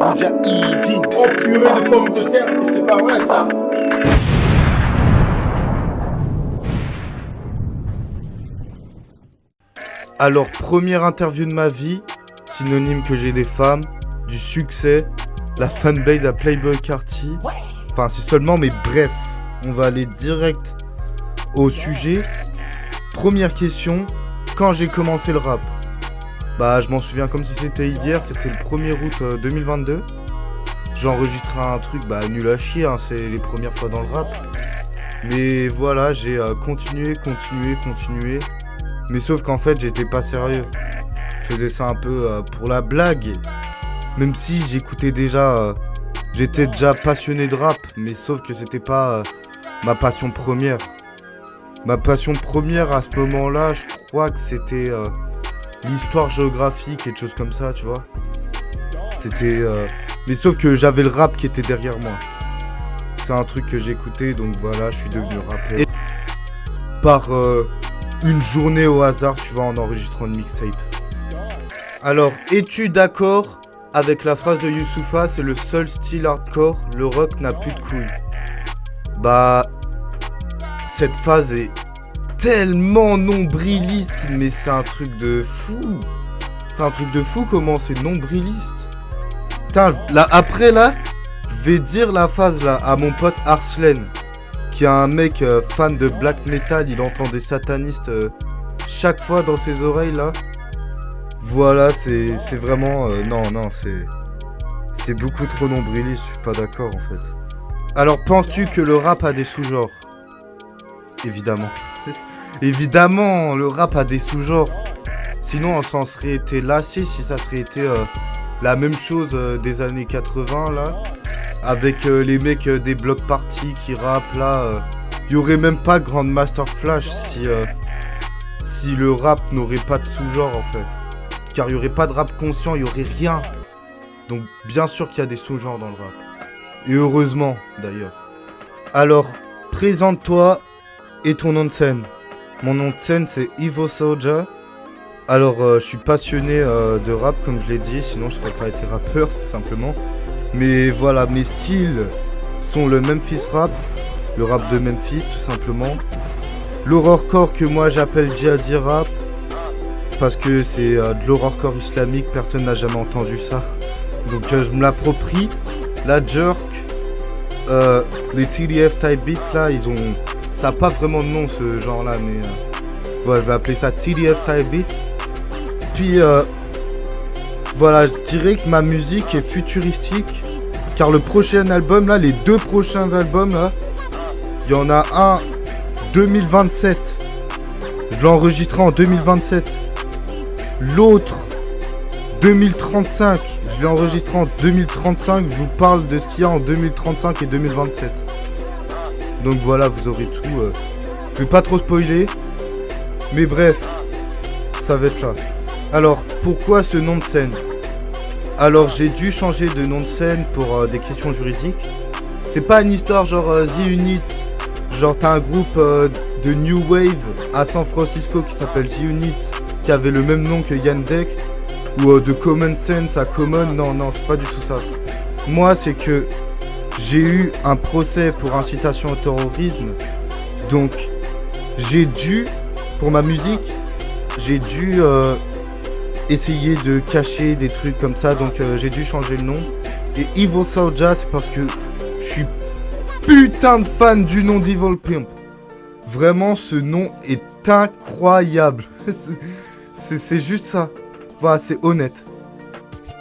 Moudjahidine. Oh purée de pommes de terre, c'est pas vrai ça. Alors, première interview de ma vie, synonyme que j'ai des femmes, du succès, la fanbase à Playboi Carti. Enfin, c'est seulement, mais bref, on va aller direct au sujet. Première question, quand j'ai commencé le rap? Bah, je m'en souviens comme si c'était hier, c'était le 1er août 2022. J'ai enregistré un truc, nul à chier, hein, c'est les premières fois dans le rap. Mais voilà, j'ai continué. Mais sauf qu'en fait, j'étais pas sérieux. Je faisais ça un peu pour la blague. Même si j'écoutais déjà... j'étais déjà passionné de rap, mais sauf que c'était pas ma passion première. Ma passion première à ce moment-là, je crois que c'était l'histoire géographique, quelque chose comme ça, tu vois. C'était... Mais sauf que j'avais le rap qui était derrière moi. C'est un truc que j'écoutais, donc voilà, je suis devenu rappeur. Et par une journée au hasard, tu vois, en enregistrant une mixtape. Alors, es-tu d'accord avec la phrase de Youssoupha, c'est le seul style hardcore, le rock n'a plus de couilles? Cette phrase est tellement nombriliste, mais c'est un truc de fou. C'est un truc de fou comment c'est nombriliste. Putain, après, je vais dire la phrase là à mon pote Arslen, qui est un mec fan de black metal, il entend des satanistes chaque fois dans ses oreilles là. Voilà, c'est vraiment... non, c'est beaucoup trop nombriliste, je suis pas d'accord en fait. Alors, penses-tu que le rap a des sous-genres? Évidemment. Évidemment, le rap a des sous-genres. Sinon, on s'en serait été lassé si ça serait été la même chose des années 80 là. Avec les mecs des block parties qui rappent là. Y aurait même pas Grandmaster Flash si le rap n'aurait pas de sous-genre en fait. Car il n'y aurait pas de rap conscient, il n'y aurait rien. Donc bien sûr qu'il y a des sous-genres dans le rap. Et heureusement d'ailleurs. Alors, présente-toi et ton nom de scène. Mon nom de scène c'est Ivo Soulja. Alors je suis passionné de rap comme je l'ai dit, sinon je n'aurais pas été rappeur tout simplement. Mais voilà, mes styles sont le Memphis rap, le rap de Memphis tout simplement. L'horrorcore que moi j'appelle djihadi rap. Parce que c'est de l'horrorcore islamique, personne n'a jamais entendu ça. Donc je me l'approprie. La jerk, les TDF type beats là, ils ont... Ça n'a pas vraiment de nom ce genre là, mais... voilà, je vais appeler ça TDF type beat. Puis voilà, je dirais que ma musique est futuristique. Car le prochain album là, les deux prochains albums là, il y en a un 2027. Je l'ai enregistré en 2027. L'autre, 2035, je l'ai enregistré en 2035, je vous parle de ce qu'il y a en 2035 et 2027. Donc voilà, vous aurez tout. Je vais pas trop spoiler, mais bref, ça va être là. Alors, pourquoi ce nom de scène? Alors, j'ai dû changer de nom de scène pour des questions juridiques. C'est pas une histoire genre The Unit, genre t'as un groupe de New Wave à San Francisco qui s'appelle The Unit, qui avait le même nom que Yandek, ou de Common Sense à Common, non, c'est pas du tout ça. Moi, c'est que j'ai eu un procès pour incitation au terrorisme, donc j'ai dû, pour ma musique, j'ai dû essayer de cacher des trucs comme ça, donc j'ai dû changer le nom. Et Ivo Soulja, c'est parce que je suis putain de fan du nom d'Evil Pimp. Vraiment, ce nom est incroyable. C'est juste ça. Voilà, c'est honnête.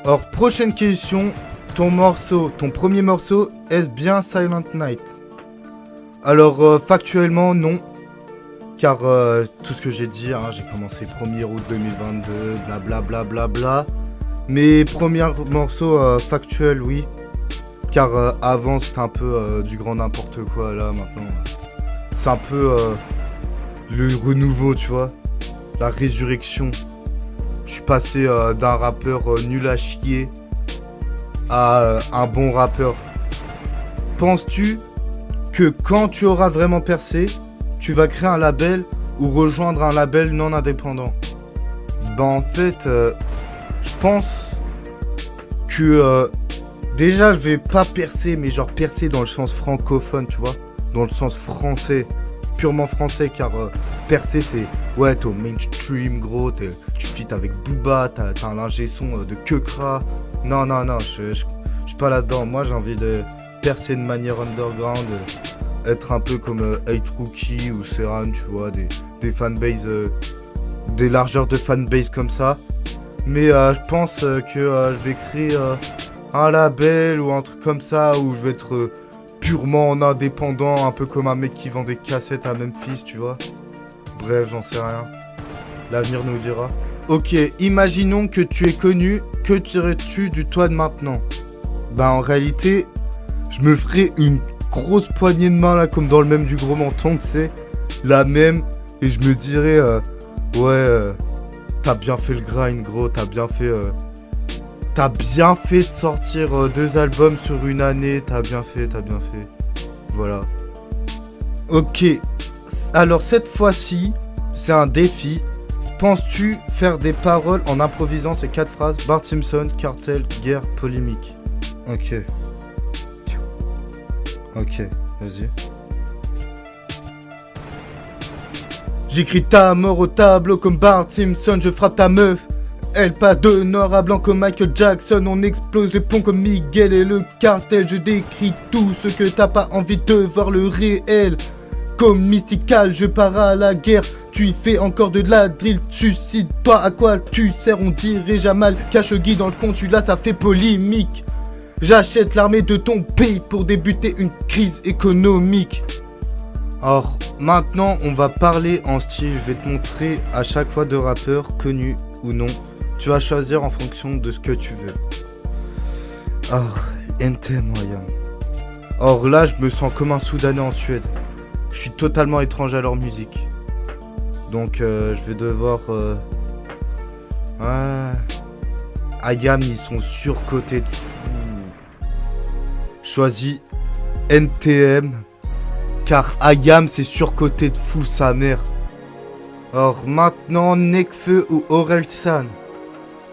Alors, prochaine question. Ton premier morceau, est-ce bien Silent Night? Alors, factuellement, non. Car tout ce que j'ai dit, hein, j'ai commencé 1er août 2022, blablabla. Mes premiers morceaux factuels, oui. Car avant, c'était un peu du grand n'importe quoi, là, maintenant. C'est un peu le renouveau, tu vois. La résurrection. Je suis passé d'un rappeur nul à chier à un bon rappeur. Penses-tu que quand tu auras vraiment percé, tu vas créer un label ou rejoindre un label non indépendant? En fait, je pense que Déjà, je vais pas percer, mais genre percer dans le sens francophone, tu vois. Dans le sens français. Purement français, car percer, c'est... Ouais, t'es au mainstream, gros. Tu feats avec Booba, t'as un ingé son de Keukra. Non, je suis pas là-dedans. Moi, j'ai envie de percer de manière underground. Être un peu comme Hate Rookie ou Serran, tu vois. Des fanbases... des largeurs de fanbase comme ça. Mais je pense que je vais créer un label ou un truc comme ça où je vais être purement en indépendant, un peu comme un mec qui vend des cassettes à Memphis, tu vois. Bref, j'en sais rien. L'avenir nous dira. Ok, imaginons que tu es connu, que tirerais-tu du toit de maintenant? Bah en réalité, je me ferais une grosse poignée de main là, comme dans le même du Gros Menton, tu sais. La même, et je me dirais, ouais... T'as bien fait le grind, gros, t'as bien fait de sortir 2 albums sur une année, t'as bien fait. Voilà. Ok. Alors cette fois-ci, c'est un défi. Penses-tu faire des paroles en improvisant ces 4 phrases? Bart Simpson, cartel, guerre, polémique. Ok. Ok, vas-y. J'écris ta mort au tableau comme Bart Simpson, je frappe ta meuf. Elle passe de noir à blanc comme Michael Jackson, on explose les ponts comme Miguel et le cartel. Je décris tout ce que t'as pas envie de voir, le réel. Comme Mystical, je pars à la guerre. Tu y fais encore de la drill, suicide-toi, à quoi tu sers? On dirait Jamal Khashoggi dans le consulat, ça fait polémique. J'achète l'armée de ton pays pour débuter une crise économique. Alors, maintenant, on va parler en style. Je vais te montrer à chaque fois 2 rappeurs, connus ou non. Tu vas choisir en fonction de ce que tu veux. Alors, NTM Moyen. Or là, je me sens comme un Soudanais en Suède. Je suis totalement étranger à leur musique. Donc, je vais devoir... Ayam, ils sont surcotés de fou. Choisis NTM. Car Ayam c'est surcoté de fou sa mère. Or maintenant Nekfeu ou Orelsan.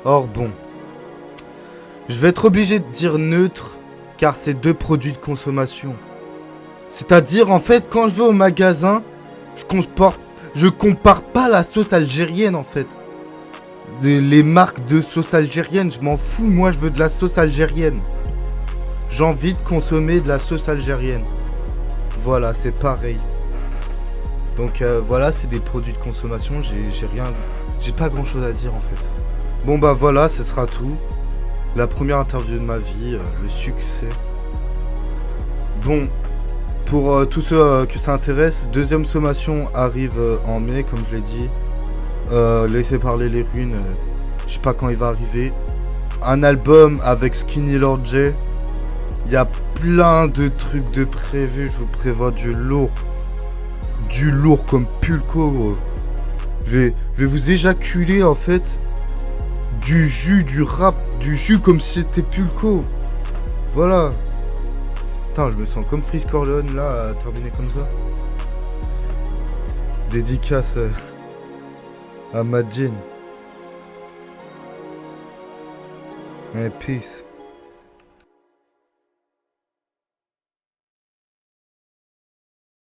Or bon. Je vais être obligé de dire neutre. Car c'est 2 produits de consommation. C'est-à-dire en fait quand je vais au magasin, je compare pas la sauce algérienne en fait. Les marques de sauce algérienne, je m'en fous, moi je veux de la sauce algérienne. J'ai envie de consommer de la sauce algérienne. Voilà, c'est pareil. Donc voilà, c'est des produits de consommation, j'ai pas grand chose à dire en fait. Bon bah voilà, ce sera tout. La première interview de ma vie, le succès. Bon, pour tous ceux que ça intéresse, 2e sommation arrive en mai, comme je l'ai dit. Laissez parler les ruines, je sais pas quand il va arriver. Un album avec Skinny Lord J. Il y a plein de trucs de prévus, je vous prévois du lourd. Du lourd comme Pulco, gros. Je vais vous éjaculer en fait du jus, du rap, du jus comme si c'était Pulco. Voilà. Putain, je me sens comme Freeze Corleone là, à terminer comme ça. Dédicace à Madjin. Et peace.